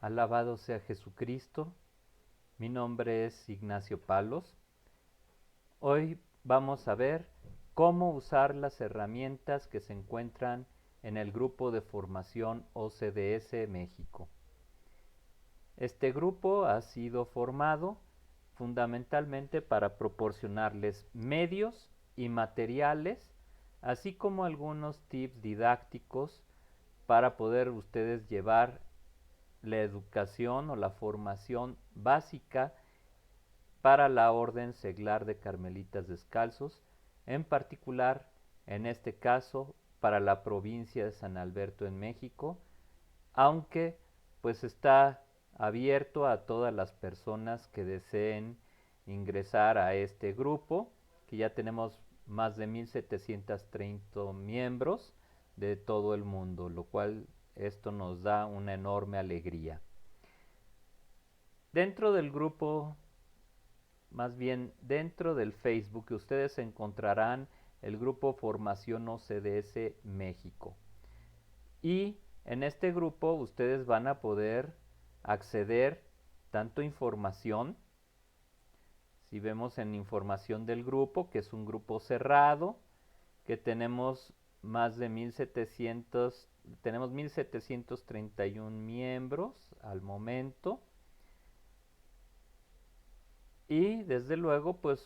Alabado sea Jesucristo. Mi nombre es Ignacio Palos. Hoy vamos a ver cómo usar las herramientas que se encuentran en el grupo de formación OCDS México. Este grupo ha sido formado fundamentalmente para proporcionarles medios y materiales, así como algunos tips didácticos para poder ustedes llevar la educación o la formación básica para la Orden Seglar de Carmelitas Descalzos, en particular, en este caso, para la provincia de San Alberto en México, aunque pues está abierto a todas las personas que deseen ingresar a este grupo, que ya tenemos más de 1730 miembros de todo el mundo, lo cual esto nos da una enorme alegría. Dentro del grupo, más bien dentro del Facebook, ustedes encontrarán el grupo Formación OCDS México. Y en este grupo ustedes van a poder acceder tanto a información, si vemos en información del grupo, que es un grupo cerrado, que tenemos más de 1731 miembros al momento, y desde luego pues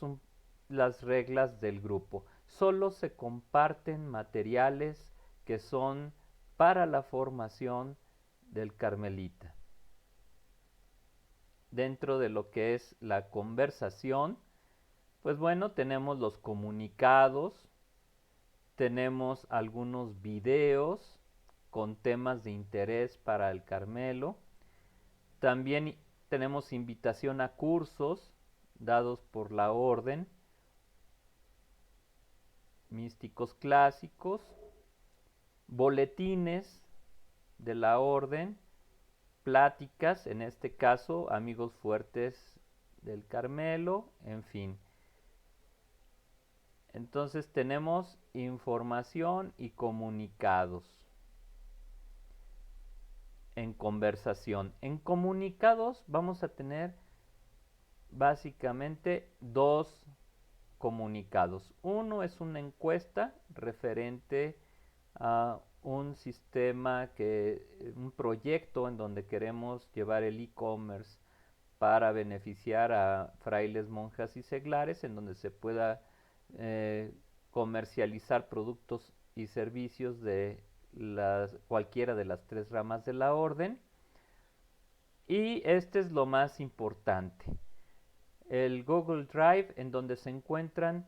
las reglas del grupo. Solo se comparten materiales que son para la formación del carmelita. Dentro de lo que es la conversación, pues bueno, tenemos los comunicados, tenemos algunos videos con temas de interés para el Carmelo, también tenemos invitación a cursos dados por la orden, místicos clásicos, boletines de la orden, pláticas, en este caso, amigos fuertes del Carmelo, en fin. Entonces tenemos información y comunicados en conversación. En comunicados vamos a tener básicamente dos comunicados. Uno es una encuesta referente a un sistema un proyecto en donde queremos llevar el e-commerce para beneficiar a frailes, monjas y seglares, en donde se pueda comercializar productos y servicios de cualquiera de las tres ramas de la orden. Y este es lo más importante, el Google Drive, en donde se encuentran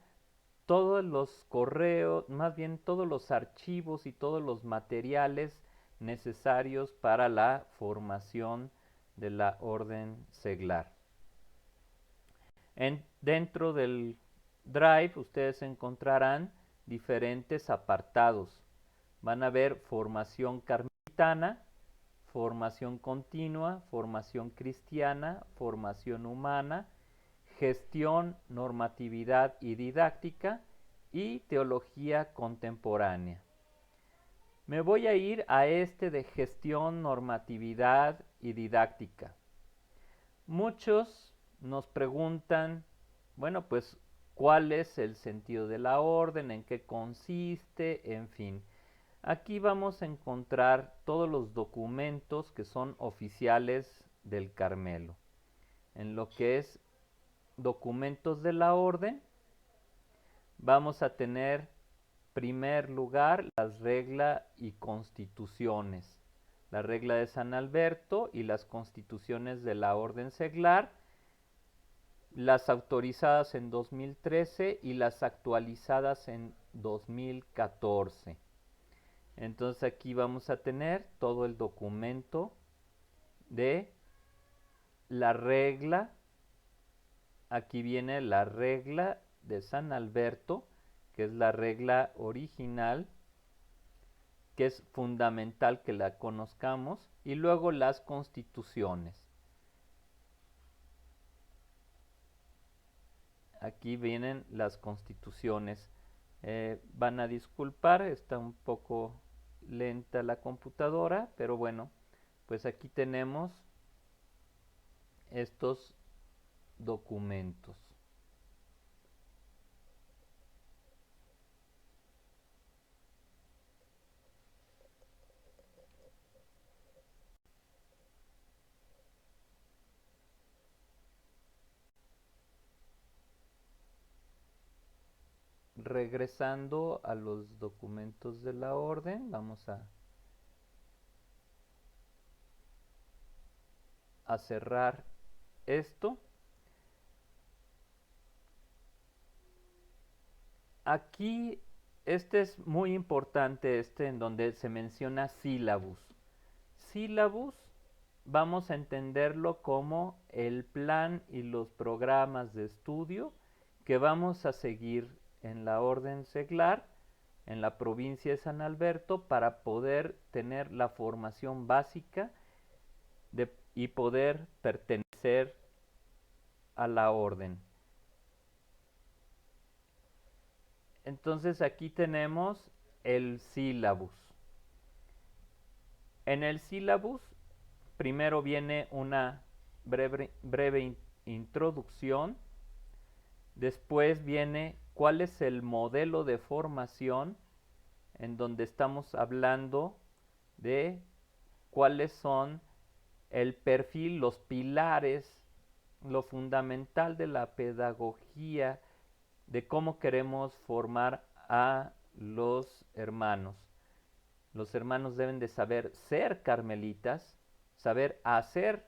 todos los correos, más bien todos los archivos y todos los materiales necesarios para la formación de la orden seglar. Dentro del Drive ustedes encontrarán diferentes apartados. Van a ver formación carmelitana, formación continua, formación cristiana, formación humana, gestión, normatividad y didáctica y teología contemporánea. Me voy a ir a este de gestión, normatividad y didáctica. Muchos nos preguntan, bueno, pues, ¿cuál es el sentido de la orden? ¿En qué consiste? En fin. Aquí vamos a encontrar todos los documentos que son oficiales del Carmelo. En lo que es documentos de la orden, vamos a tener, primer lugar, las reglas y constituciones. La regla de San Alberto y las constituciones de la orden seglar, las autorizadas en 2013 y las actualizadas en 2014. Entonces aquí vamos a tener todo el documento de la regla. Aquí viene la regla de San Alberto, que es la regla original, que es fundamental que la conozcamos, y luego las constituciones. Aquí vienen las constituciones. Van a disculpar, está un poco lenta la computadora, pero bueno, pues aquí tenemos estos documentos. Regresando a los documentos de la orden, vamos a cerrar esto. Aquí, este es muy importante, en donde se menciona sílabus. Sílabus, vamos a entenderlo como el plan y los programas de estudio que vamos a seguir en la orden seglar, en la provincia de San Alberto, para poder tener la formación básica y poder pertenecer a la orden. Entonces aquí tenemos el sílabus. En el sílabus primero viene una breve introducción, después viene cuál es el modelo de formación, en donde estamos hablando de cuáles son el perfil, los pilares, lo fundamental de la pedagogía, de cómo queremos formar a los hermanos. Los hermanos deben de saber ser carmelitas, saber hacer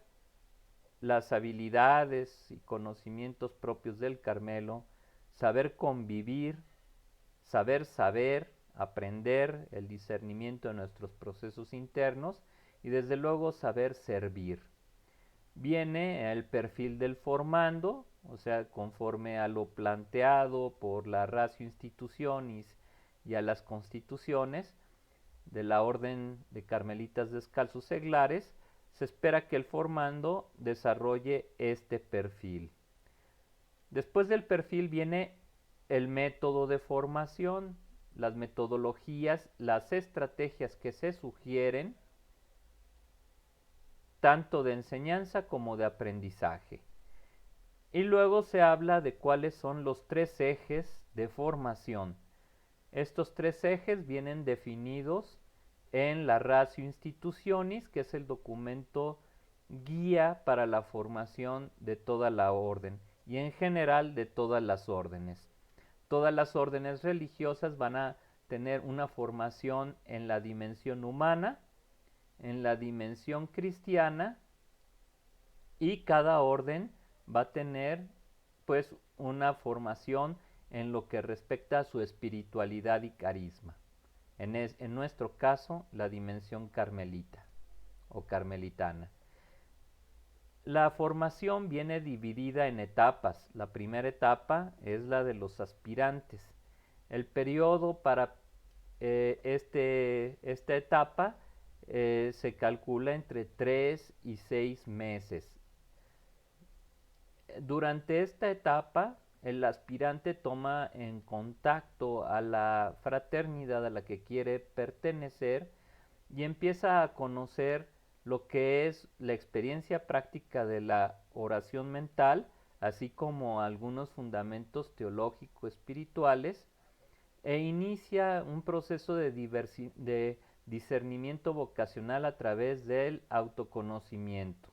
las habilidades y conocimientos propios del Carmelo, saber convivir, saber, aprender el discernimiento de nuestros procesos internos y desde luego saber servir. Viene el perfil del formando, o sea, conforme a lo planteado por la Ratio Institutionis y a las constituciones de la Orden de Carmelitas Descalzos Seglares, se espera que el formando desarrolle este perfil. Después del perfil viene el método de formación, las metodologías, las estrategias que se sugieren, tanto de enseñanza como de aprendizaje. Y luego se habla de cuáles son los 3 ejes de formación. Estos 3 ejes vienen definidos en la Ratio Institutionis, que es el documento guía para la formación de toda la orden y en general de todas las órdenes. Todas las órdenes religiosas van a tener una formación en la dimensión humana, en la dimensión cristiana, y cada orden va a tener pues una formación en lo que respecta a su espiritualidad y carisma. En nuestro caso, la dimensión carmelita o carmelitana. La formación viene dividida en etapas. La primera etapa es la de los aspirantes. El periodo para esta etapa se calcula entre 3 y 6 meses. Durante esta etapa, el aspirante toma en contacto a la fraternidad a la que quiere pertenecer y empieza a conocer lo que es la experiencia práctica de la oración mental, así como algunos fundamentos teológico-espirituales, e inicia un proceso de discernimiento vocacional a través del autoconocimiento.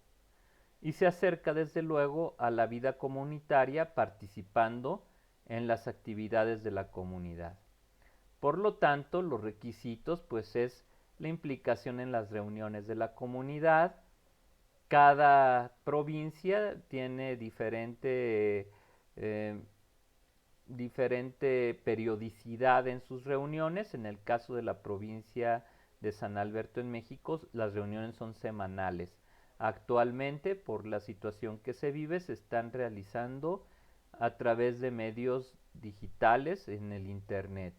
Y se acerca desde luego a la vida comunitaria participando en las actividades de la comunidad. Por lo tanto, los requisitos pues es la implicación en las reuniones de la comunidad. Cada provincia tiene diferente periodicidad en sus reuniones. En el caso de la provincia de San Alberto en México, las reuniones son semanales. Actualmente, por la situación que se vive, se están realizando a través de medios digitales en el Internet.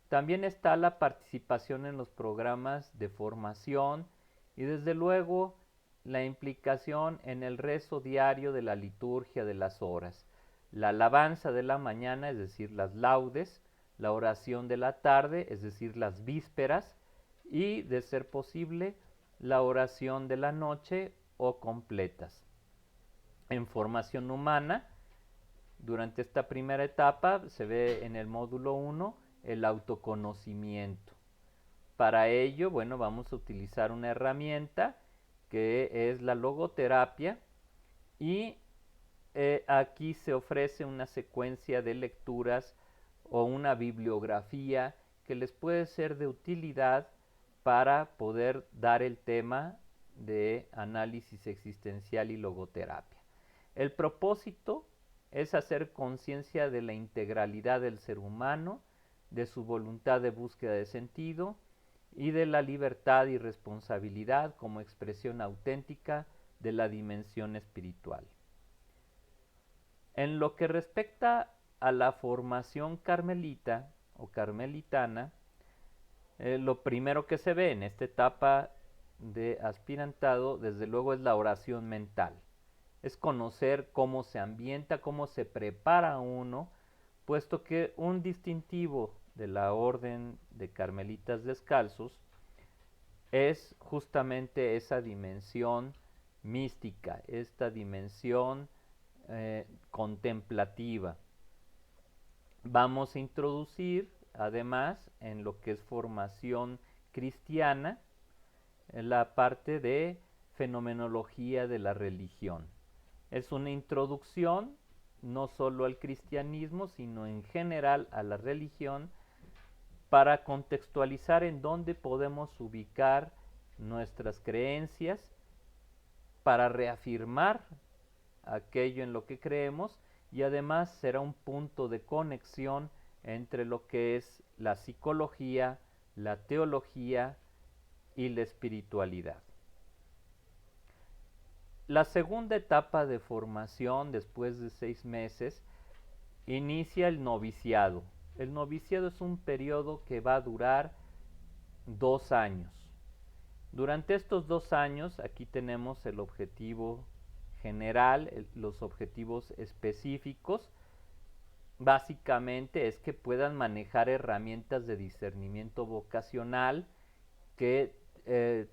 También está la participación en los programas de formación y desde luego la implicación en el rezo diario de la liturgia de las horas, la alabanza de la mañana, es decir, las laudes, la oración de la tarde, es decir, las vísperas, y, de ser posible, la oración de la noche o completas. En formación humana, durante esta primera etapa se ve en el módulo 1 el autoconocimiento. Para ello, bueno, vamos a utilizar una herramienta que es la logoterapia y aquí se ofrece una secuencia de lecturas o una bibliografía que les puede ser de utilidad para poder dar el tema de análisis existencial y logoterapia. El propósito es hacer conciencia de la integralidad del ser humano, de su voluntad de búsqueda de sentido y de la libertad y responsabilidad como expresión auténtica de la dimensión espiritual. En lo que respecta a la formación carmelita o carmelitana, lo primero que se ve en esta etapa de aspirantado, desde luego, es la oración mental. Es conocer cómo se ambienta, cómo se prepara uno, puesto que un distintivo de la orden de carmelitas descalzos es justamente esa dimensión mística, esta dimensión contemplativa. Vamos a introducir, además, en lo que es formación cristiana, la parte de fenomenología de la religión. Es una introducción no solo al cristianismo, sino en general a la religión, para contextualizar en dónde podemos ubicar nuestras creencias, para reafirmar aquello en lo que creemos, y además será un punto de conexión entre lo que es la psicología, la teología y la espiritualidad. La segunda etapa de formación, después de 6 meses, inicia el noviciado. El noviciado es un periodo que va a durar 2 años. Durante estos 2 años, aquí tenemos el objetivo general, los objetivos específicos. Básicamente es que puedan manejar herramientas de discernimiento vocacional, que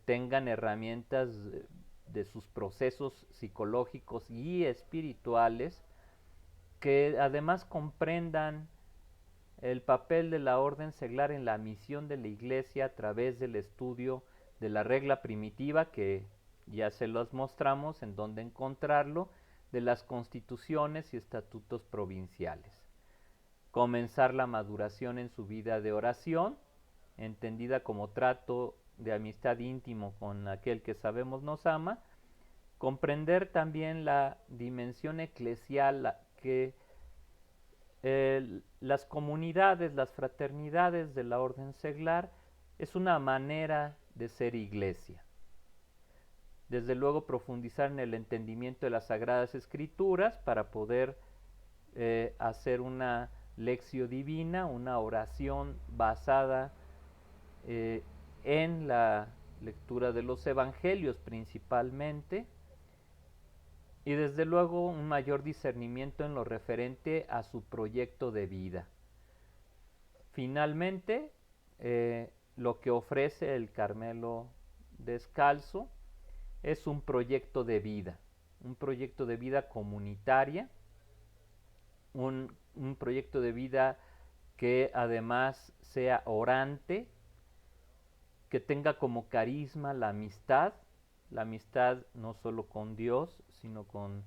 tengan herramientas de sus procesos psicológicos y espirituales, que además comprendan el papel de la orden seglar en la misión de la Iglesia a través del estudio de la regla primitiva, que ya se los mostramos en dónde encontrarlo, de las constituciones y estatutos provinciales. Comenzar la maduración en su vida de oración, entendida como trato de amistad íntimo con aquel que sabemos nos ama. Comprender también la dimensión eclesial, que las comunidades, las fraternidades de la orden seglar es una manera de ser iglesia. Desde luego, profundizar en el entendimiento de las Sagradas Escrituras para poder hacer una lección divina, una oración basada en la lectura de los evangelios principalmente, y desde luego un mayor discernimiento en lo referente a su proyecto de vida. Finalmente, lo que ofrece el Carmelo Descalzo es un proyecto de vida comunitaria, un proyecto de vida que además sea orante, que tenga como carisma la amistad no solo con Dios, sino con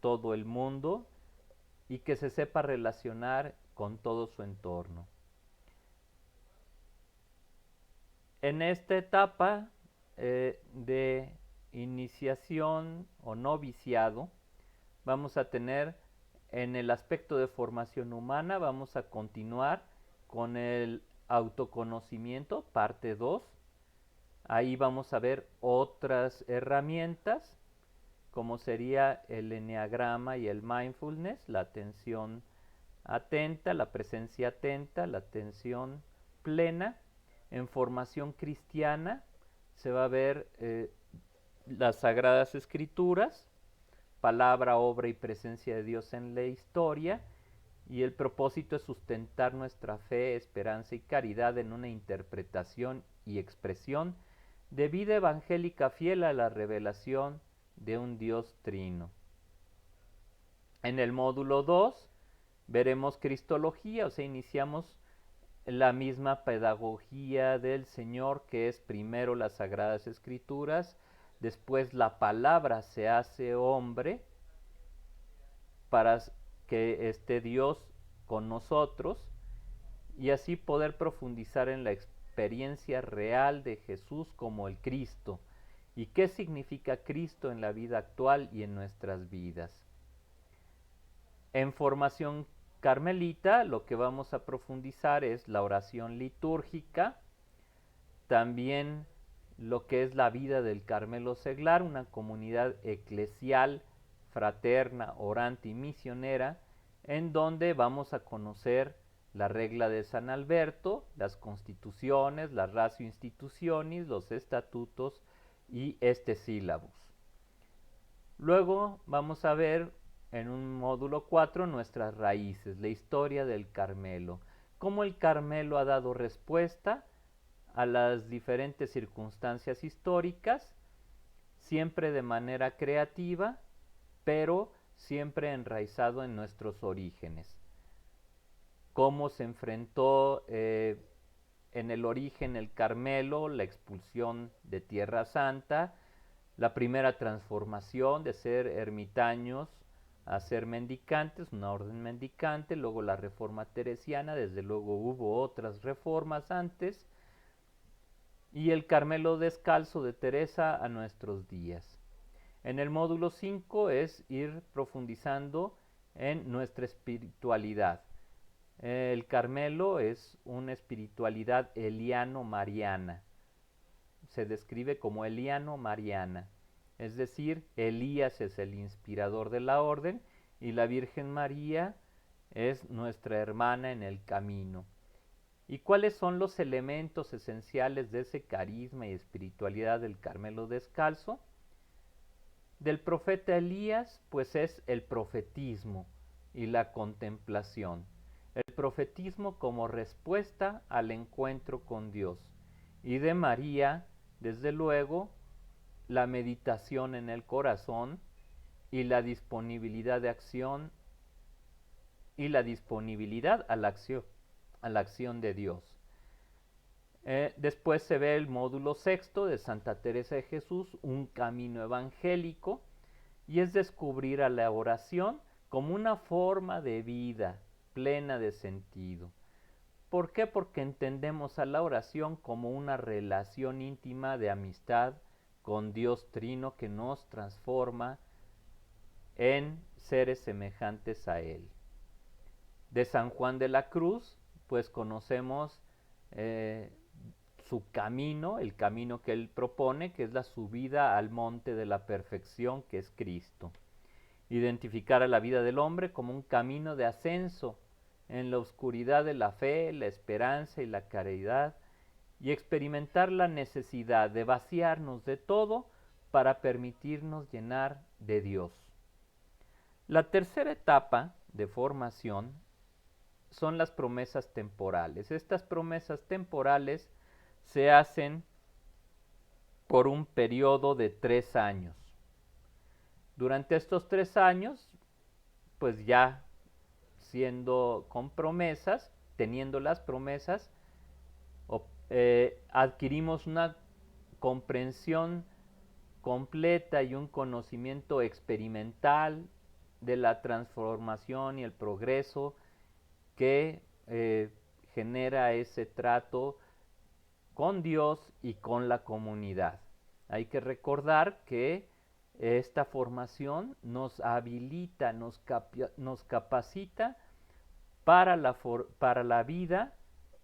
todo el mundo, y que se sepa relacionar con todo su entorno. En esta etapa de iniciación o noviciado, vamos a tener, en el aspecto de formación humana, vamos a continuar con el autoconocimiento, parte 2. Ahí vamos a ver otras herramientas, como sería el eneagrama y el mindfulness, la atención atenta, la presencia atenta, la atención plena. En formación cristiana se va a ver las Sagradas Escrituras, palabra, obra y presencia de Dios en la historia, y el propósito es sustentar nuestra fe, esperanza y caridad en una interpretación y expresión de vida evangélica fiel a la revelación de un Dios trino. En el módulo 2 veremos Cristología, o sea, iniciamos la misma pedagogía del Señor, que es primero las Sagradas Escrituras, después la palabra se hace hombre para que esté Dios con nosotros y así poder profundizar en la experiencia real de Jesús como el Cristo y qué significa Cristo en la vida actual y en nuestras vidas. En formación carmelita lo que vamos a profundizar es la oración litúrgica, también lo que es la vida del Carmelo Seglar, una comunidad eclesial, fraterna, orante y misionera, en donde vamos a conocer la regla de San Alberto, las constituciones, la ratio institutionis, los estatutos y sílabus. Luego vamos a ver en un módulo 4 nuestras raíces, la historia del Carmelo, cómo el Carmelo ha dado respuesta a las diferentes circunstancias históricas, siempre de manera creativa, pero siempre enraizado en nuestros orígenes. Cómo se enfrentó en el origen el Carmelo, la expulsión de Tierra Santa, la primera transformación de ser ermitaños a ser mendicantes, una orden mendicante, luego la reforma teresiana, desde luego hubo otras reformas antes, y el Carmelo descalzo de Teresa a nuestros días. En el módulo 5 es ir profundizando en nuestra espiritualidad. El Carmelo es una espiritualidad eliano-mariana. Se describe como eliano-mariana. Es decir, Elías es el inspirador de la orden y la Virgen María es nuestra hermana en el camino. ¿Y cuáles son los elementos esenciales de ese carisma y espiritualidad del Carmelo descalzo? Del profeta Elías, pues es el profetismo y la contemplación. El profetismo como respuesta al encuentro con Dios. Y de María, desde luego, la meditación en el corazón y la disponibilidad de acción y la disponibilidad a la acción de Dios. Después se ve el módulo 6 de Santa Teresa de Jesús, un camino evangélico, y es descubrir a la oración como una forma de vida plena de sentido. ¿Por qué? Porque entendemos a la oración como una relación íntima de amistad con Dios Trino que nos transforma en seres semejantes a Él. De San Juan de la Cruz, pues conocemos su camino, el camino que él propone, que es la subida al monte de la perfección, que es Cristo. Identificar a la vida del hombre como un camino de ascenso en la oscuridad de la fe, la esperanza y la caridad, y experimentar la necesidad de vaciarnos de todo para permitirnos llenar de Dios. La tercera etapa de formación son las promesas temporales. Estas promesas temporales se hacen por un periodo de 3 años. Durante estos 3 años, pues ya siendo con promesas, teniendo las promesas, adquirimos una comprensión completa y un conocimiento experimental de la transformación y el progreso que genera ese trato con Dios y con la comunidad. Hay que recordar que esta formación nos habilita, nos capacita para la vida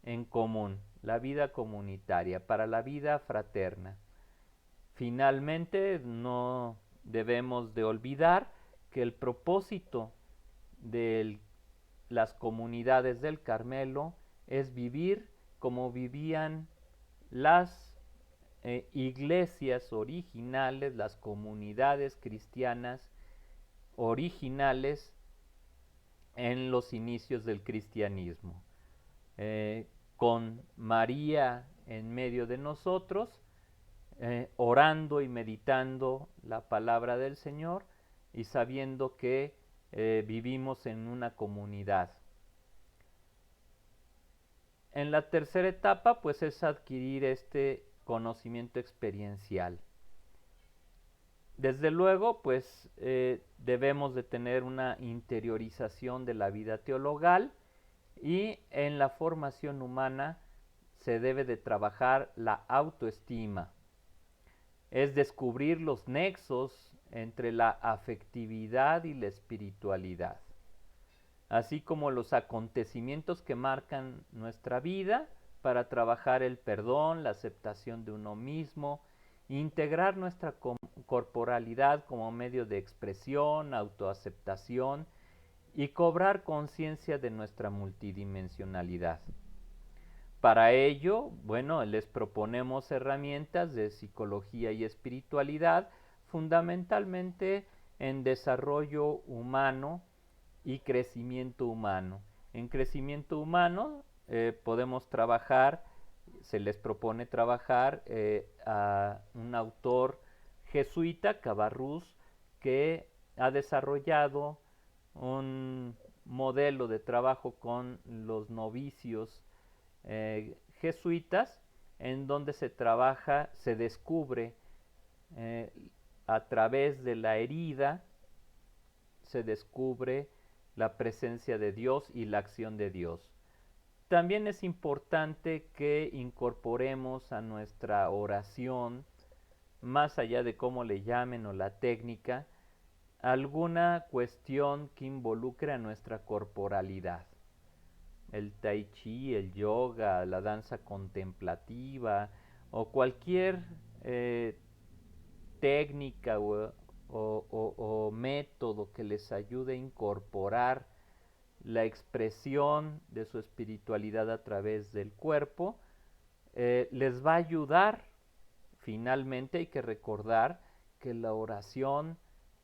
en común, la vida comunitaria, para la vida fraterna. Finalmente, no debemos de olvidar que el propósito de las comunidades del Carmelo es vivir como vivían las iglesias originales, las comunidades cristianas originales en los inicios del cristianismo. Con María en medio de nosotros, orando y meditando la palabra del Señor y sabiendo que vivimos en una comunidad. En la tercera etapa, pues es adquirir este conocimiento experiencial. Desde luego, pues debemos de tener una interiorización de la vida teologal y en la formación humana se debe de trabajar la autoestima. Es descubrir los nexos entre la afectividad y la espiritualidad, así como los acontecimientos que marcan nuestra vida para trabajar el perdón, la aceptación de uno mismo, integrar nuestra corporalidad como medio de expresión, autoaceptación y cobrar conciencia de nuestra multidimensionalidad. Para ello, bueno, les proponemos herramientas de psicología y espiritualidad, fundamentalmente en desarrollo humano y crecimiento humano. En crecimiento humano podemos trabajar, se les propone trabajar a un autor jesuita, Cabarrús, que ha desarrollado un modelo de trabajo con los novicios jesuitas, en donde se trabaja, se descubre a través de la herida, se descubre la presencia de Dios y la acción de Dios. También es importante que incorporemos a nuestra oración, más allá de cómo le llamen o la técnica, alguna cuestión que involucre a nuestra corporalidad. El tai chi, el yoga, la danza contemplativa o cualquier técnica o método que les ayude a incorporar la expresión de su espiritualidad a través del cuerpo, les va a ayudar. Finalmente hay que recordar que la oración,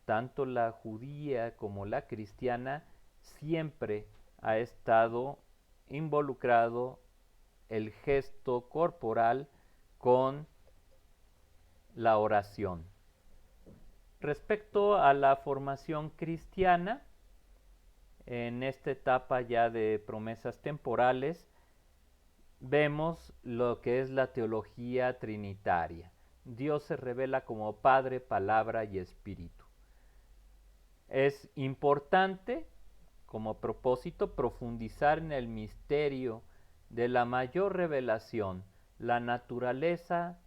tanto la judía como la cristiana, siempre ha estado involucrado el gesto corporal con la oración. Respecto a la formación cristiana, en esta etapa ya de promesas temporales, vemos lo que es la teología trinitaria. Dios se revela como Padre, Palabra y Espíritu. Es importante, como propósito, profundizar en el misterio de la mayor revelación, la naturaleza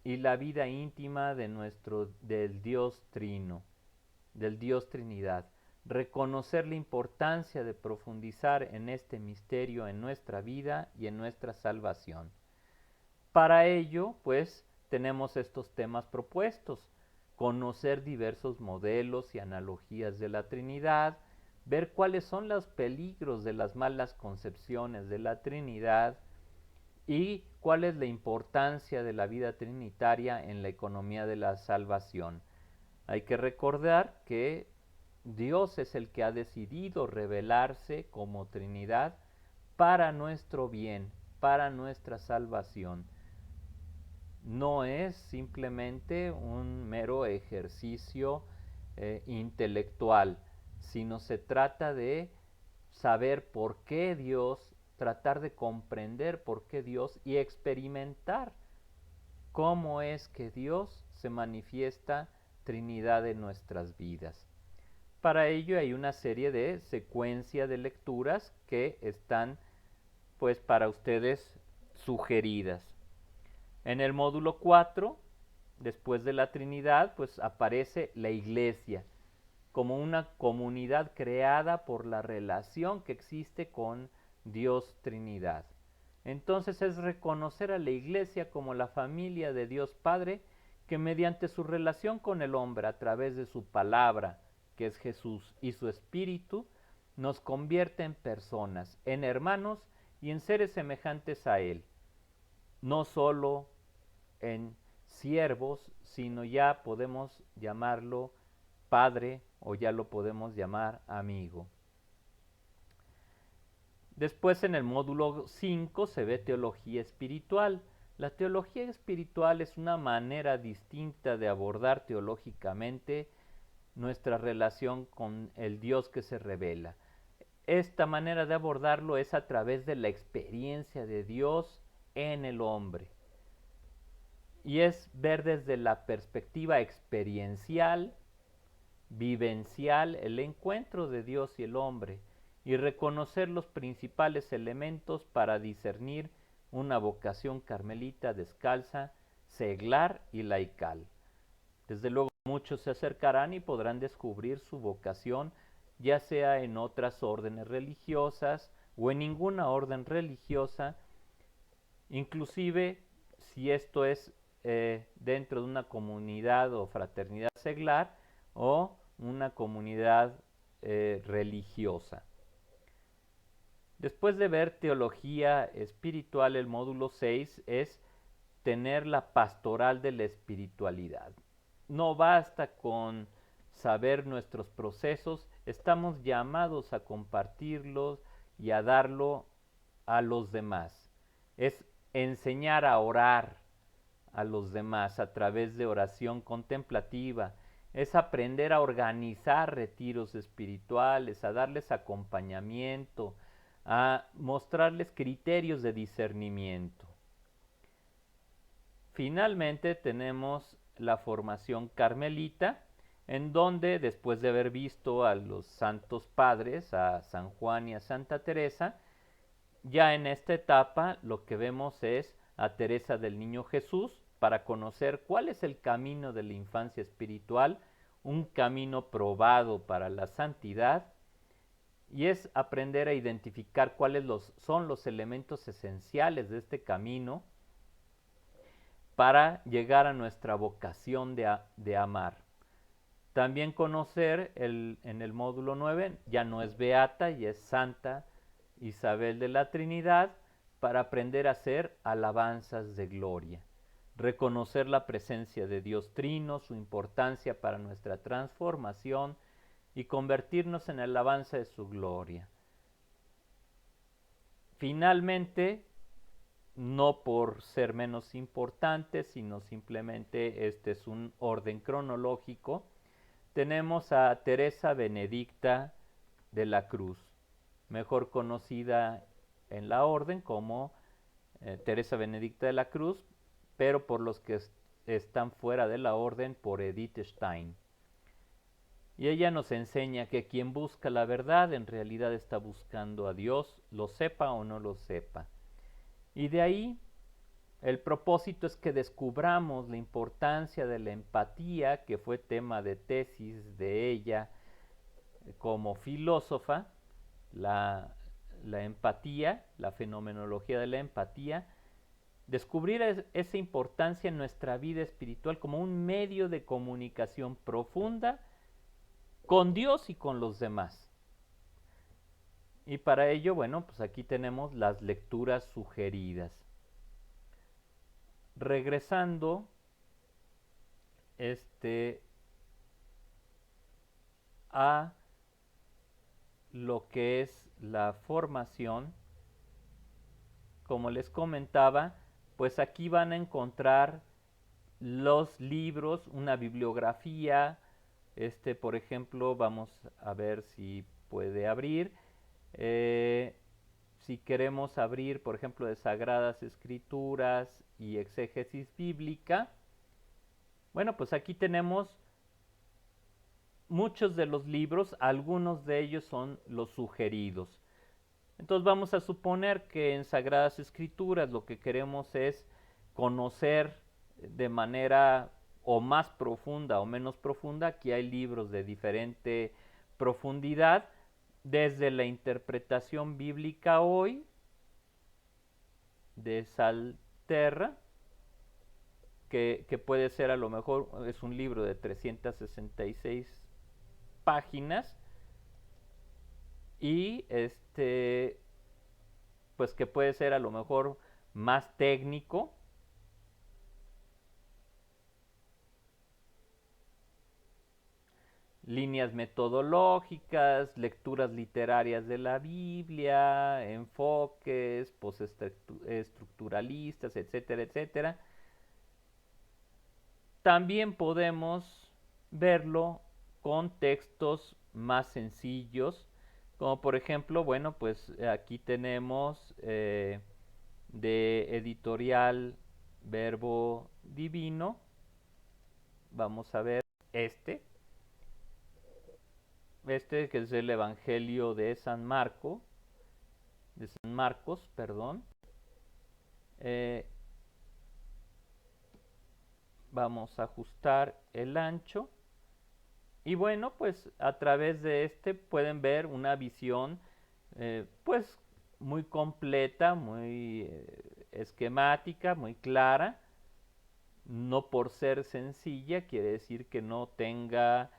y la vida íntima del Dios Trino, del Dios Trinidad. Reconocer la importancia de profundizar en este misterio en nuestra vida y en nuestra salvación. Para ello, pues, tenemos estos temas propuestos: conocer diversos modelos y analogías de la Trinidad, ver cuáles son los peligros de las malas concepciones de la Trinidad y cuál es la importancia de la vida trinitaria en la economía de la salvación. Hay que recordar que Dios es el que ha decidido revelarse como Trinidad para nuestro bien, para nuestra salvación. No es simplemente un mero ejercicio intelectual, sino se trata de saber por qué Dios, tratar de comprender por qué Dios y experimentar cómo es que Dios se manifiesta Trinidad en nuestras vidas. Para ello hay una serie de secuencia de lecturas que están pues para ustedes sugeridas. En el módulo 4, después de la Trinidad, pues aparece la Iglesia como una comunidad creada por la relación que existe con Dios Trinidad. Entonces es reconocer a la Iglesia como la familia de Dios Padre, que mediante su relación con el hombre a través de su palabra, que es Jesús, y su Espíritu, nos convierte en personas, en hermanos y en seres semejantes a Él. No solo en siervos, sino ya podemos llamarlo Padre o ya lo podemos llamar amigo. Después en el módulo 5 se ve teología espiritual. La teología espiritual es una manera distinta de abordar teológicamente nuestra relación con el Dios que se revela. Esta manera de abordarlo es a través de la experiencia de Dios en el hombre. Y es ver desde la perspectiva experiencial, vivencial, el encuentro de Dios y el hombre, y reconocer los principales elementos para discernir una vocación carmelita descalza, seglar y laical. Desde luego muchos se acercarán y podrán descubrir su vocación, ya sea en otras órdenes religiosas o en ninguna orden religiosa, inclusive si esto es dentro de una comunidad o fraternidad seglar o una comunidad religiosa. Después de ver teología espiritual, el módulo 6 es tener la pastoral de la espiritualidad. No basta con saber nuestros procesos, estamos llamados a compartirlos y a darlo a los demás. Es enseñar a orar a los demás a través de oración contemplativa, es aprender a organizar retiros espirituales, a darles acompañamiento, a mostrarles criterios de discernimiento. Finalmente tenemos la formación carmelita, en donde después de haber visto a los santos padres, a San Juan y a Santa Teresa, ya en esta etapa lo que vemos es a Teresa del Niño Jesús para conocer cuál es el camino de la infancia espiritual, un camino probado para la santidad, y es aprender a identificar cuáles son los elementos esenciales de este camino para llegar a nuestra vocación de amar. También conocer en el módulo 9, ya no es beata, ya es Santa Isabel de la Trinidad, para aprender a hacer alabanzas de gloria, reconocer la presencia de Dios Trino, su importancia para nuestra transformación y convertirnos en alabanza de su gloria. Finalmente, no por ser menos importante, sino simplemente este es un orden cronológico, tenemos a Teresa Benedicta de la Cruz, mejor conocida en la orden como Teresa Benedicta de la Cruz, pero por los que están fuera de la orden por Edith Stein. Y ella nos enseña que quien busca la verdad en realidad está buscando a Dios, lo sepa o no lo sepa. Y de ahí el propósito es que descubramos la importancia de la empatía, que fue tema de tesis de ella como filósofa, la empatía, la fenomenología de la empatía, descubrir esa importancia en nuestra vida espiritual como un medio de comunicación profunda con Dios y con los demás. Y para ello, bueno, pues aquí tenemos las lecturas sugeridas. Regresando a lo que es la formación, como les comentaba, pues aquí van a encontrar los libros, una bibliografía, por ejemplo, vamos a ver si puede abrir, si queremos abrir, por ejemplo, de Sagradas Escrituras y exégesis bíblica, bueno, pues aquí tenemos muchos de los libros, algunos de ellos son los sugeridos. Entonces vamos a suponer que en Sagradas Escrituras lo que queremos es conocer de manera o más profunda o menos profunda. Aquí hay libros de diferente profundidad, desde la interpretación bíblica hoy de Salterra, que puede ser a lo mejor, es un libro de 366 páginas, y pues que puede ser a lo mejor más técnico, líneas metodológicas, lecturas literarias de la Biblia, enfoques postestructuralistas, etcétera, etcétera. También podemos verlo con textos más sencillos, como por ejemplo, bueno, pues aquí tenemos de editorial Verbo Divino, vamos a ver este que es el Evangelio de San Marcos, perdón. Vamos a ajustar el ancho y bueno, pues a través de este pueden ver una visión pues muy completa, muy esquemática, muy clara. No por ser sencilla quiere decir que no tenga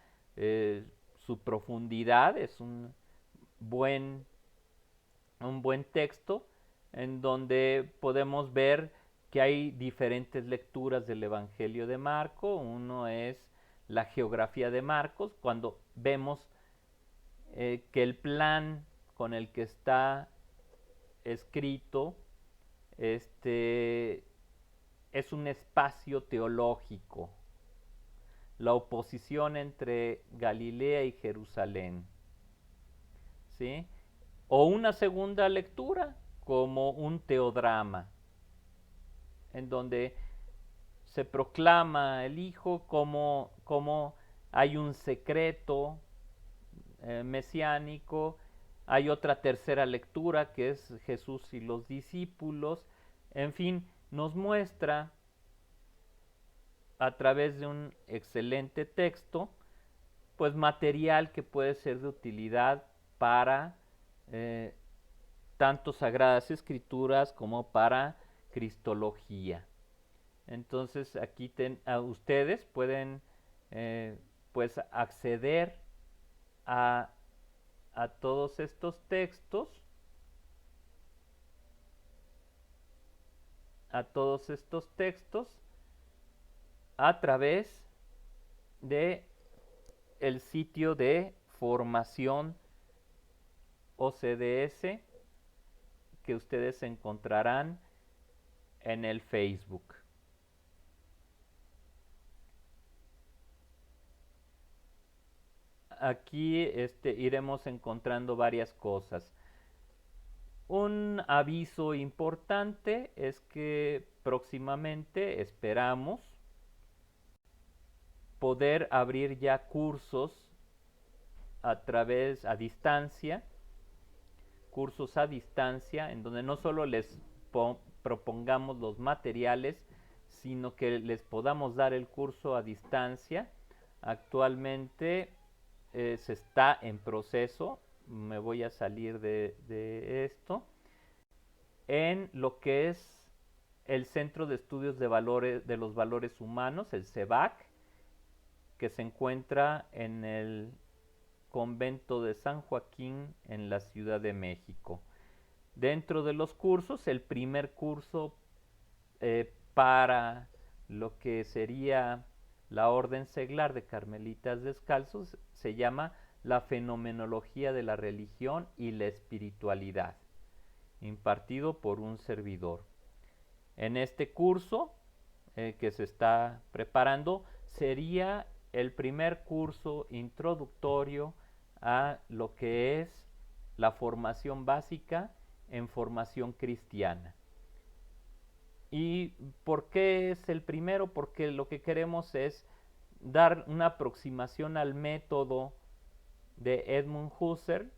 su profundidad, es buen, un buen texto en donde podemos ver que hay diferentes lecturas del Evangelio de Marco. Uno es la geografía de Marcos, cuando vemos que el plan con el que está escrito este, es un espacio teológico, la oposición entre Galilea y Jerusalén, ¿sí? O una segunda lectura como un teodrama, en donde se proclama el Hijo como hay un secreto mesiánico, hay otra tercera lectura que es Jesús y los discípulos, en fin, nos muestra a través de un excelente texto, pues material que puede ser de utilidad para eh, tanto Sagradas Escrituras como para Cristología. Entonces aquí a ustedes pueden pues acceder a, a todos estos textos, a través de el sitio de formación OCDS que ustedes encontrarán en el Facebook. Aquí iremos encontrando varias cosas. Un aviso importante es que próximamente esperamos poder abrir ya cursos a distancia, en donde no solo les propongamos los materiales, sino que les podamos dar el curso a distancia. Actualmente se está en proceso, me voy a salir de esto, en lo que es el Centro de Estudios de los Valores Humanos, el CEVAC, que se encuentra en el Convento de San Joaquín en la Ciudad de México. Dentro de los cursos, el primer curso para lo que sería la Orden Seglar de Carmelitas Descalzos se llama La Fenomenología de la Religión y la Espiritualidad, impartido por un servidor. En este curso que se está preparando sería el primer curso introductorio a lo que es la formación básica en formación cristiana. ¿Y por qué es el primero? Porque lo que queremos es dar una aproximación al método de Edmund Husserl,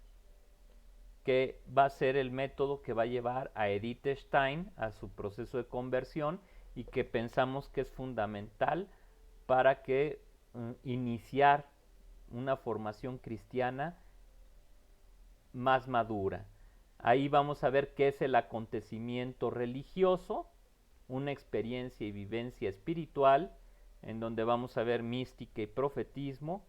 que va a ser el método que va a llevar a Edith Stein a su proceso de conversión y que pensamos que es fundamental para que iniciar una formación cristiana más madura. Ahí vamos a ver qué es el acontecimiento religioso, una experiencia y vivencia espiritual, en donde vamos a ver mística y profetismo.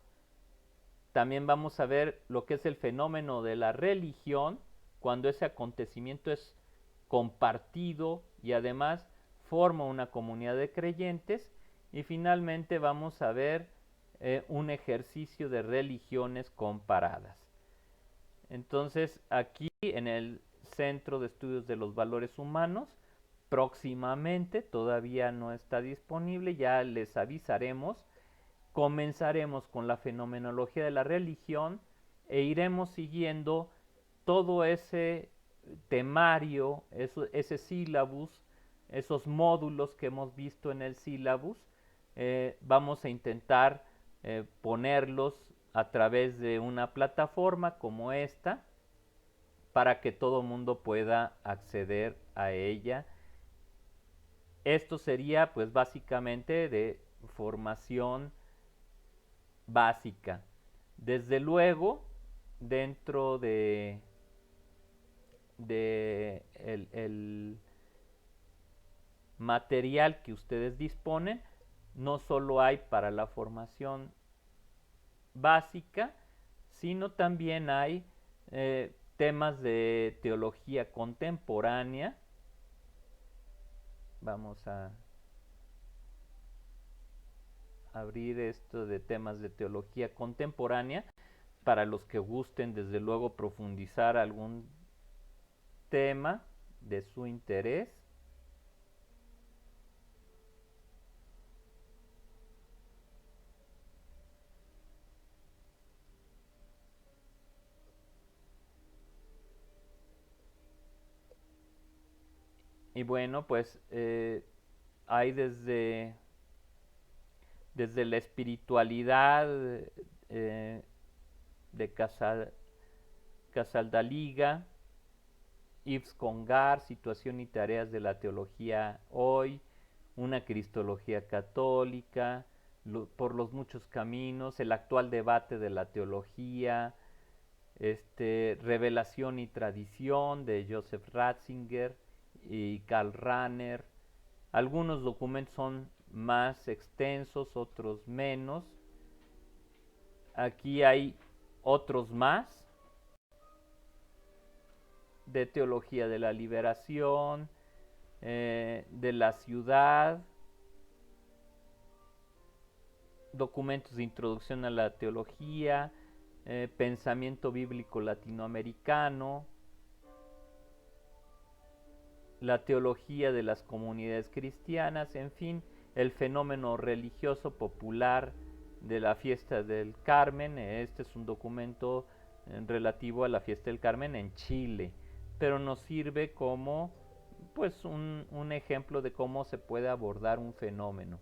También vamos a ver lo que es el fenómeno de la religión, cuando ese acontecimiento es compartido y además forma una comunidad de creyentes. Y finalmente vamos a ver un ejercicio de religiones comparadas. Entonces aquí en el Centro de Estudios de los Valores Humanos, próximamente, todavía no está disponible, ya les avisaremos, comenzaremos con la fenomenología de la religión e iremos siguiendo todo ese temario, ese sílabus, esos módulos que hemos visto en el sílabus. Vamos a intentar ponerlos a través de una plataforma como esta para que todo mundo pueda acceder a ella. Esto sería pues básicamente de formación básica. Desde luego, dentro de el material que ustedes disponen, no solo hay para la formación básica, sino también hay temas de teología contemporánea. Vamos a abrir esto de temas de teología contemporánea para los que gusten desde luego profundizar algún tema de su interés. Y bueno, pues hay desde la espiritualidad de Casaldaliga, Yves Congar, Situación y tareas de la teología hoy, una cristología católica, por los muchos caminos, el actual debate de la teología, Revelación y tradición de Joseph Ratzinger y Karl Rahner. Algunos documentos son más extensos, otros menos. Aquí hay otros más de teología de la liberación, de la ciudad, documentos de introducción a la teología, pensamiento bíblico latinoamericano, la teología de las comunidades cristianas, en fin, el fenómeno religioso popular de la fiesta del Carmen. Este es un documento relativo a la fiesta del Carmen en Chile, pero nos sirve como pues un ejemplo de cómo se puede abordar un fenómeno.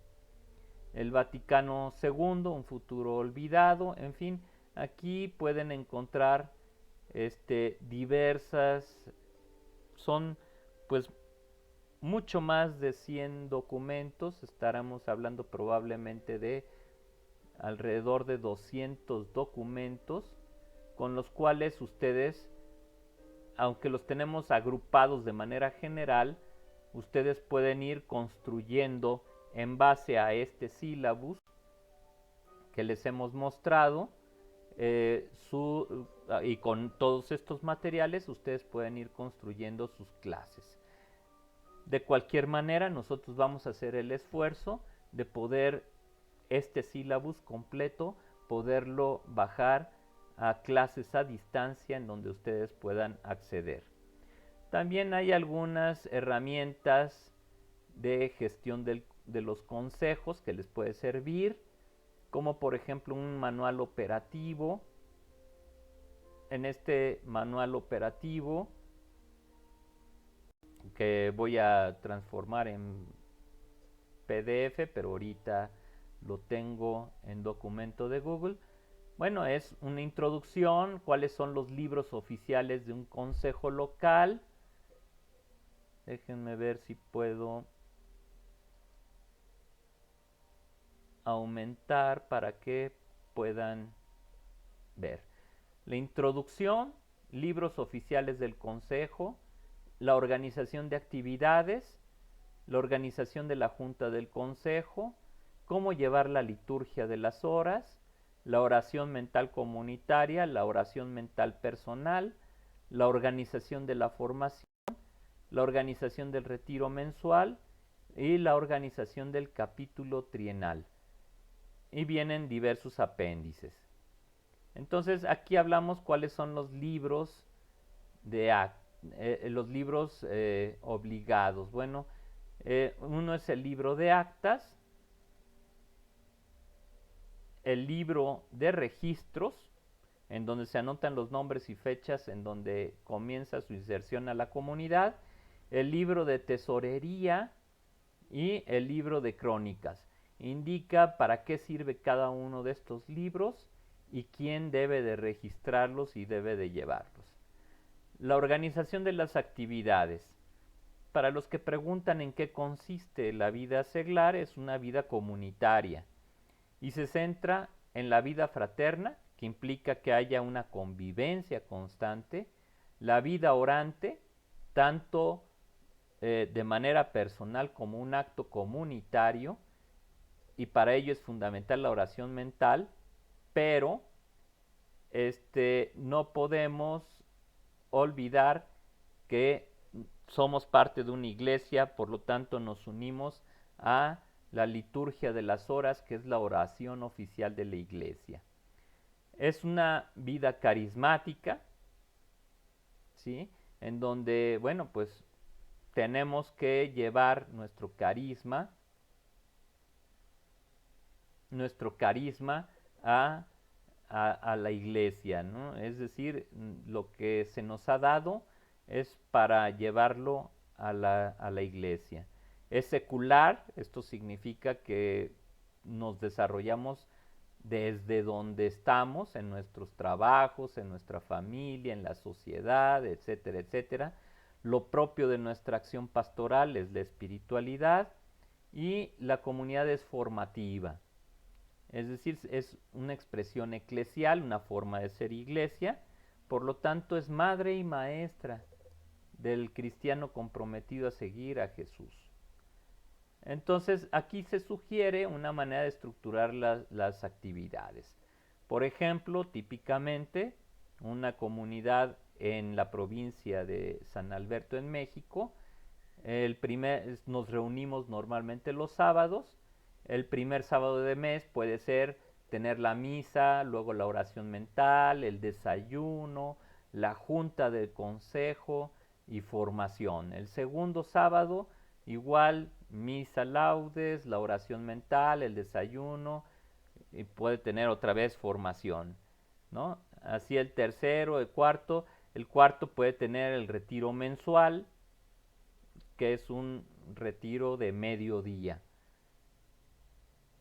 El Vaticano II, un futuro olvidado, en fin, aquí pueden encontrar diversas, son pues mucho más de 100 documentos, estaremos hablando probablemente de alrededor de 200 documentos con los cuales ustedes, aunque los tenemos agrupados de manera general, ustedes pueden ir construyendo en base a este sílabus que les hemos mostrado y con todos estos materiales ustedes pueden ir construyendo sus clases. De cualquier manera, nosotros vamos a hacer el esfuerzo de poder este sílabus completo, poderlo bajar a clases a distancia en donde ustedes puedan acceder. También hay algunas herramientas de gestión de los consejos que les puede servir, como por ejemplo un manual operativo. En este manual operativo, que voy a transformar en PDF, pero ahorita lo tengo en documento de Google. Bueno, es una introducción, cuáles son los libros oficiales de un consejo local. Déjenme ver si puedo aumentar para que puedan ver. La introducción, libros oficiales del consejo, la organización de actividades, la organización de la junta del consejo, cómo llevar la liturgia de las horas, la oración mental comunitaria, la oración mental personal, la organización de la formación, la organización del retiro mensual y la organización del capítulo trienal. Y vienen diversos apéndices. Entonces aquí hablamos cuáles son los libros obligados. Bueno, uno es el libro de actas, el libro de registros, en donde se anotan los nombres y fechas en donde comienza su inserción a la comunidad, el libro de tesorería y el libro de crónicas. Indica para qué sirve cada uno de estos libros y quién debe de registrarlos y debe de llevarlos. La organización de las actividades. Para los que preguntan en qué consiste la vida seglar, es una vida comunitaria y se centra en la vida fraterna, que implica que haya una convivencia constante, la vida orante, tanto de manera personal como un acto comunitario, y para ello es fundamental la oración mental, pero no podemos olvidar que somos parte de una iglesia, por lo tanto nos unimos a la liturgia de las horas, que es la oración oficial de la iglesia. Es una vida carismática, ¿sí? En donde, bueno, pues tenemos que llevar nuestro carisma a la iglesia, ¿no? Es decir, lo que se nos ha dado es para llevarlo a la iglesia. Es secular, esto significa que nos desarrollamos desde donde estamos, en nuestros trabajos, en nuestra familia, en la sociedad, etcétera, etcétera. Lo propio de nuestra acción pastoral es la espiritualidad y la comunidad es formativa. Es decir, es una expresión eclesial, una forma de ser iglesia, por lo tanto es madre y maestra del cristiano comprometido a seguir a Jesús. Entonces, aquí se sugiere una manera de estructurar las actividades. Por ejemplo, típicamente, una comunidad en la provincia de San Alberto en México, nos reunimos normalmente los sábados. El primer sábado de mes puede ser tener la misa, luego la oración mental, el desayuno, la junta del consejo y formación. El segundo sábado, igual, misa, laudes, la oración mental, el desayuno, y puede tener otra vez formación, ¿no? Así el tercero, el cuarto puede tener el retiro mensual, que es un retiro de mediodía.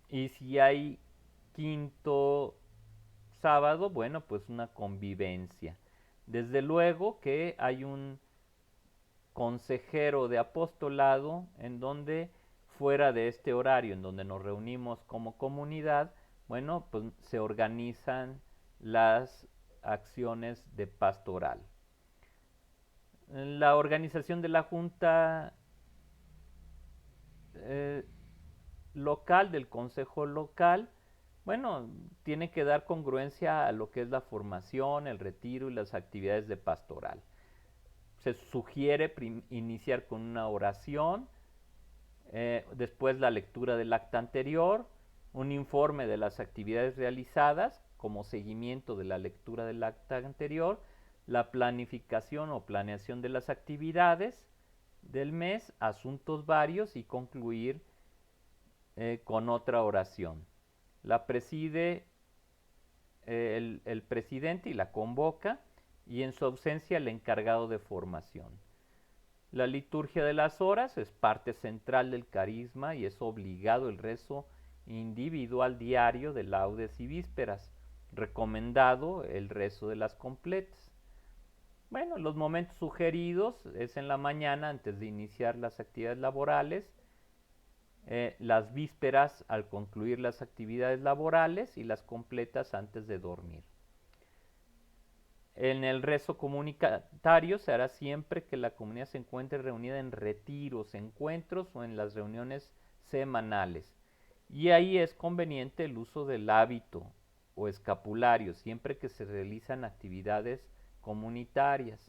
Y si hay quinto sábado, bueno, pues una convivencia. Desde luego que hay un consejero de apostolado en donde fuera de este horario en donde nos reunimos como comunidad, bueno, pues se organizan las acciones de pastoral. La organización de la junta local, del consejo local, bueno, tiene que dar congruencia a lo que es la formación, el retiro y las actividades de pastoral. Se sugiere iniciar con una oración, después la lectura del acta anterior, un informe de las actividades realizadas como seguimiento de la lectura del acta anterior, la planificación o planeación de las actividades del mes, asuntos varios y concluir con otra oración. La preside el presidente y la convoca, y en su ausencia el encargado de formación. La liturgia de las horas es parte central del carisma y es obligado el rezo individual diario de laudes y vísperas, recomendado el rezo de las completas. Bueno, los momentos sugeridos es en la mañana antes de iniciar las actividades laborales, las vísperas al concluir las actividades laborales y las completas antes de dormir. En el rezo comunitario se hará siempre que la comunidad se encuentre reunida en retiros, encuentros o en las reuniones semanales. Y ahí es conveniente el uso del hábito o escapulario, siempre que se realizan actividades comunitarias.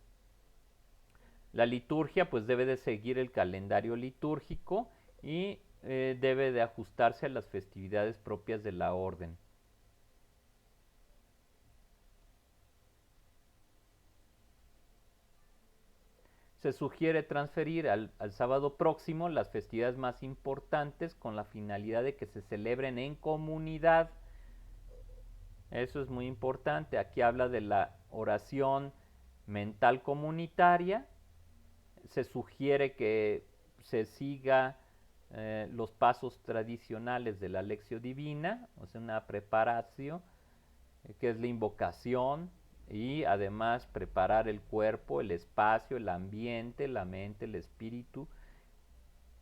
La liturgia pues debe de seguir el calendario litúrgico y debe de ajustarse a las festividades propias de la orden. Se sugiere transferir al sábado próximo las festividades más importantes con la finalidad de que se celebren en comunidad, Eso es muy importante. Aquí habla de la oración mental comunitaria. Se sugiere que se siga los pasos tradicionales de la Lectio Divina, o sea, una preparación, que es la invocación, y además preparar el cuerpo, el espacio, el ambiente, la mente, el espíritu,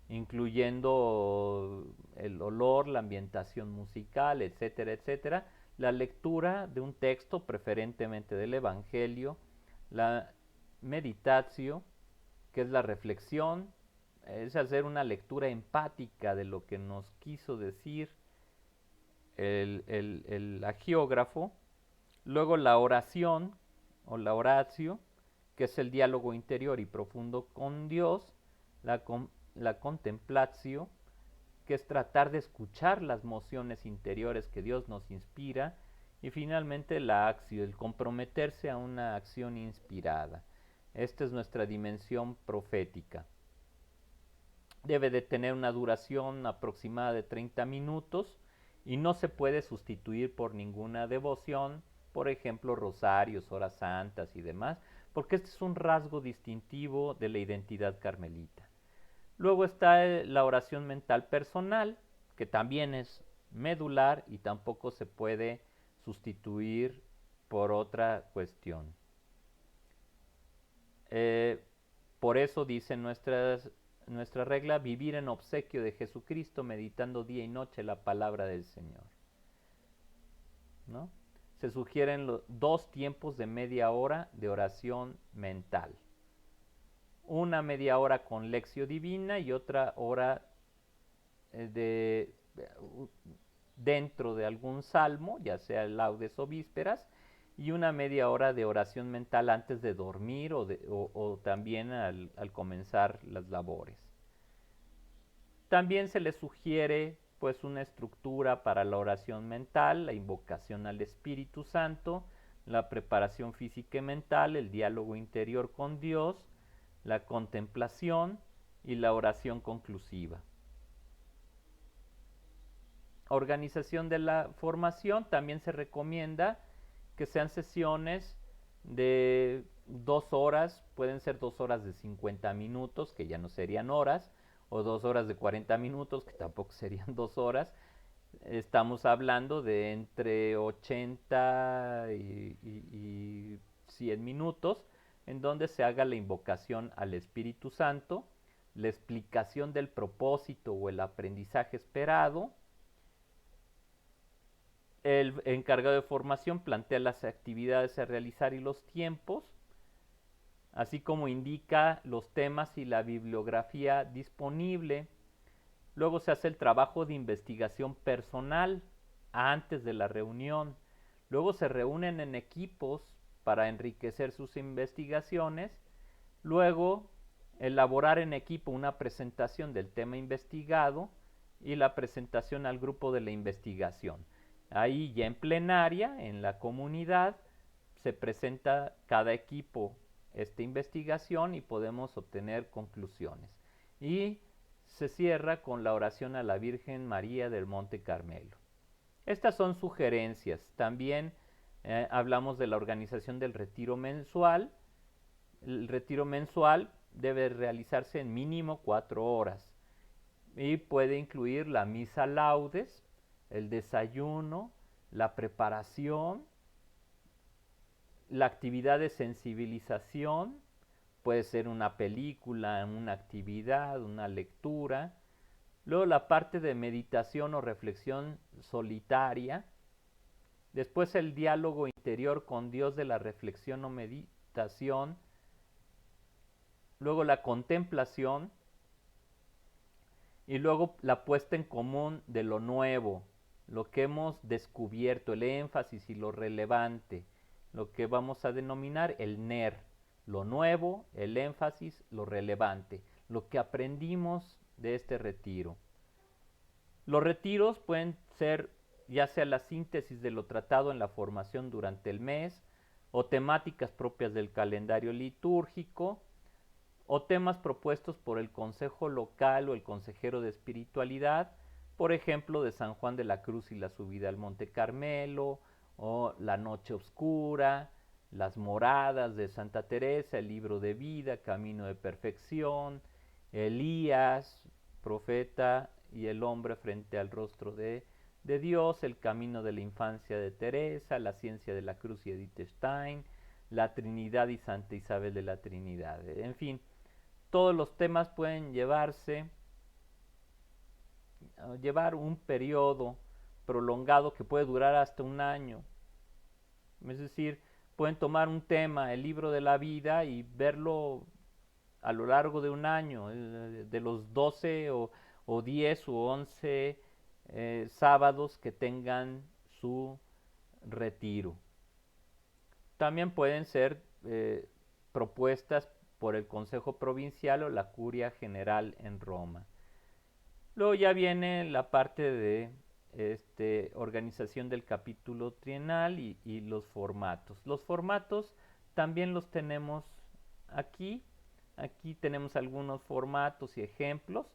incluyendo el olor, la ambientación musical, etcétera, etcétera. La lectura de un texto, preferentemente del Evangelio, la meditatio, que es la reflexión, es hacer una lectura empática de lo que nos quiso decir el agiógrafo. Luego la oración o la oratio, que es el diálogo interior y profundo con Dios. La contemplatio, que es tratar de escuchar las emociones interiores que Dios nos inspira. Y finalmente la acción, el comprometerse a una acción inspirada. Esta es nuestra dimensión profética. Debe de tener una duración aproximada de 30 minutos y no se puede sustituir por ninguna devoción, por ejemplo, rosarios, horas santas y demás, porque este es un rasgo distintivo de la identidad carmelita. Luego está la oración mental personal, que también es medular y tampoco se puede sustituir por otra cuestión. Por eso dice nuestra regla, vivir en obsequio de Jesucristo, meditando día y noche la palabra del Señor, ¿no? Se sugieren 2 tiempos de media hora de oración mental. Una media hora con lección divina y otra hora dentro de algún salmo, ya sea laudes o vísperas, y una media hora de oración mental antes de dormir o también al comenzar las labores. También se le sugiere pues una estructura para la oración mental, la invocación al Espíritu Santo, la preparación física y mental, el diálogo interior con Dios, la contemplación y la oración conclusiva. Organización de la formación, también se recomienda que sean sesiones de 2 horas, pueden ser 2 horas de 50 minutos, que ya no serían horas, o 2 horas de 40 minutos, que tampoco serían 2 horas. Estamos hablando de entre 80 y 100 minutos, en donde se haga la invocación al Espíritu Santo, la explicación del propósito o el aprendizaje esperado. El encargado de formación plantea las actividades a realizar y los tiempos, así como indica los temas y la bibliografía disponible. Luego se hace el trabajo de investigación personal antes de la reunión. Luego se reúnen en equipos para enriquecer sus investigaciones. Luego elaborar en equipo una presentación del tema investigado y la presentación al grupo de la investigación. Ahí ya en plenaria, en la comunidad, se presenta cada equipo esta investigación y podemos obtener conclusiones. Y se cierra con la oración a la Virgen María del Monte Carmelo. Estas son sugerencias. También hablamos de la organización del retiro mensual. El retiro mensual debe realizarse en mínimo 4 horas y puede incluir la misa laudes, el desayuno, la preparación, la actividad de sensibilización, puede ser una película, una actividad, una lectura. Luego la parte de meditación o reflexión solitaria. Después el diálogo interior con Dios de la reflexión o meditación. Luego la contemplación. Y luego la puesta en común de lo nuevo, lo que hemos descubierto, el énfasis y lo relevante, lo que vamos a denominar el NER, lo nuevo, el énfasis, lo relevante, lo que aprendimos de este retiro. Los retiros pueden ser ya sea la síntesis de lo tratado en la formación durante el mes, o temáticas propias del calendario litúrgico, o temas propuestos por el consejo local o el consejero de espiritualidad, por ejemplo, de San Juan de la Cruz y la subida al Monte Carmelo, o La Noche Oscura, Las Moradas de Santa Teresa, El Libro de Vida, Camino de Perfección, Elías, Profeta y el hombre frente al rostro de Dios, El Camino de la Infancia de Teresa, La Ciencia de la Cruz y Edith Stein, La Trinidad y Santa Isabel de la Trinidad. En fin, todos los temas pueden llevar un periodo prolongado que puede durar hasta un año. Es decir, pueden tomar un tema, el libro de la vida, y verlo a lo largo de un año, de los 12 o 10 u 11 sábados que tengan su retiro. También pueden ser propuestas por el Consejo Provincial o la Curia General en Roma. Luego ya viene la parte de organización del capítulo trienal y los formatos. Los formatos también los tenemos aquí. Aquí tenemos algunos formatos y ejemplos.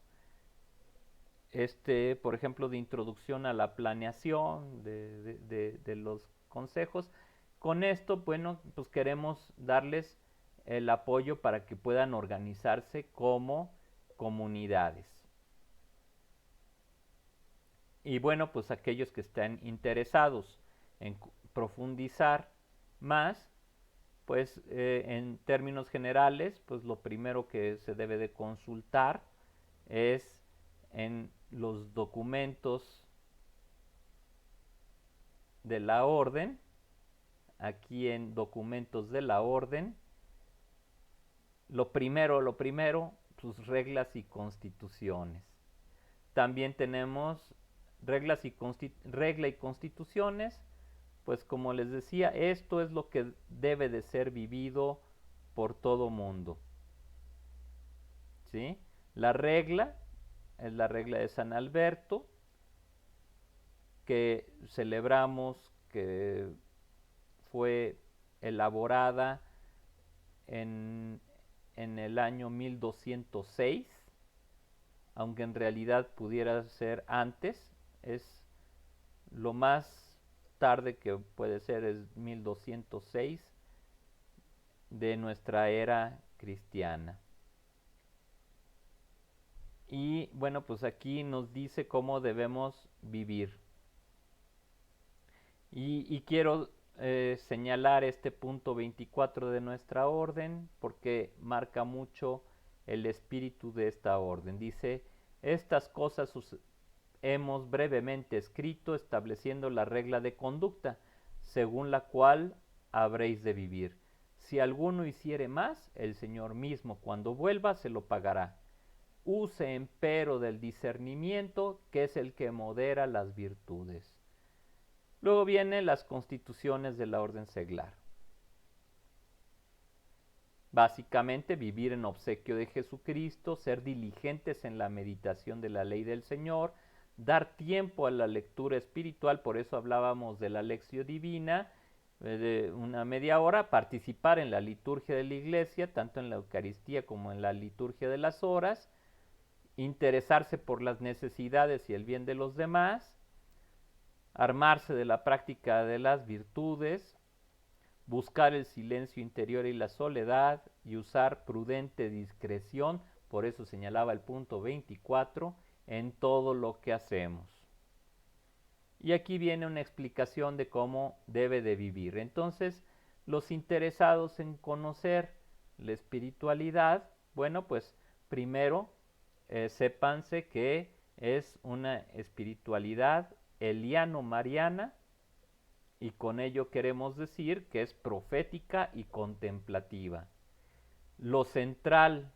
Por ejemplo, de introducción a la planeación de los consejos. Con esto, bueno, pues queremos darles el apoyo para que puedan organizarse como comunidades. Y bueno, pues aquellos que estén interesados en profundizar más, pues en términos generales, pues lo primero que se debe de consultar es en los documentos de la orden, aquí en documentos de la orden, lo primero, sus reglas y constituciones. También tenemos regla y constituciones, pues como les decía, esto es lo que debe de ser vivido por todo mundo. ¿Sí? La regla es la regla de San Alberto, que celebramos que fue elaborada en el año 1206, aunque en realidad pudiera ser antes, es lo más tarde que puede ser es 1206 de nuestra era cristiana. Y bueno, pues aquí nos dice cómo debemos vivir. Y quiero señalar este punto 24 de nuestra orden porque marca mucho el espíritu de esta orden. Dice, estas cosas hemos brevemente escrito estableciendo la regla de conducta, según la cual habréis de vivir. Si alguno hiciere más, el Señor mismo cuando vuelva se lo pagará. Use empero del discernimiento, que es el que modera las virtudes. Luego vienen las constituciones de la orden seglar. Básicamente, vivir en obsequio de Jesucristo, ser diligentes en la meditación de la ley del Señor, dar tiempo a la lectura espiritual, por eso hablábamos de la lección divina, de una media hora, participar en la liturgia de la iglesia, tanto en la Eucaristía como en la liturgia de las horas, interesarse por las necesidades y el bien de los demás, armarse de la práctica de las virtudes, buscar el silencio interior y la soledad y usar prudente discreción, por eso señalaba el punto 24, en todo lo que hacemos. Y aquí viene una explicación de cómo debe de vivir. Entonces, los interesados en conocer la espiritualidad, bueno, pues primero sépanse que es una espiritualidad eliano-mariana, y con ello queremos decir que es profética y contemplativa. Lo central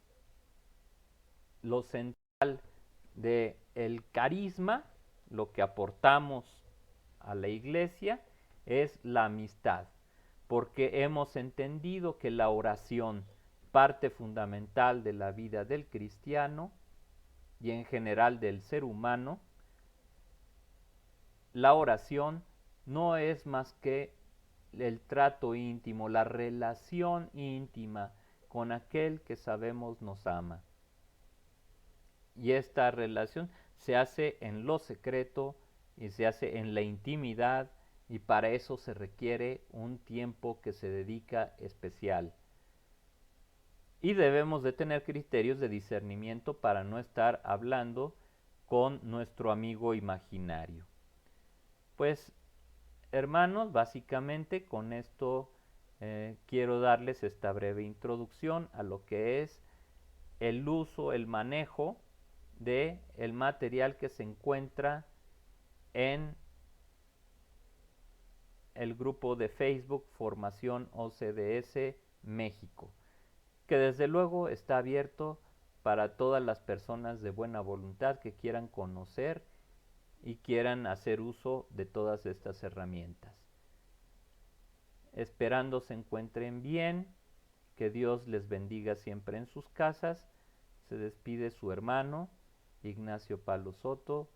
de el carisma, lo que aportamos a la iglesia, es la amistad, porque hemos entendido que la oración, parte fundamental de la vida del cristiano y en general del ser humano, la oración no es más que el trato íntimo, la relación íntima con aquel que sabemos nos ama. Y esta relación se hace en lo secreto y se hace en la intimidad y para eso se requiere un tiempo que se dedica especial. Y debemos de tener criterios de discernimiento para no estar hablando con nuestro amigo imaginario. Pues hermanos, básicamente con esto quiero darles esta breve introducción a lo que es el uso, el manejo de el material que se encuentra en el grupo de Facebook Formación OCDS México, que desde luego está abierto para todas las personas de buena voluntad que quieran conocer y quieran hacer uso de todas estas herramientas. Esperando se encuentren bien, que Dios les bendiga siempre en sus casas. Se despide su hermano Ignacio Palo Soto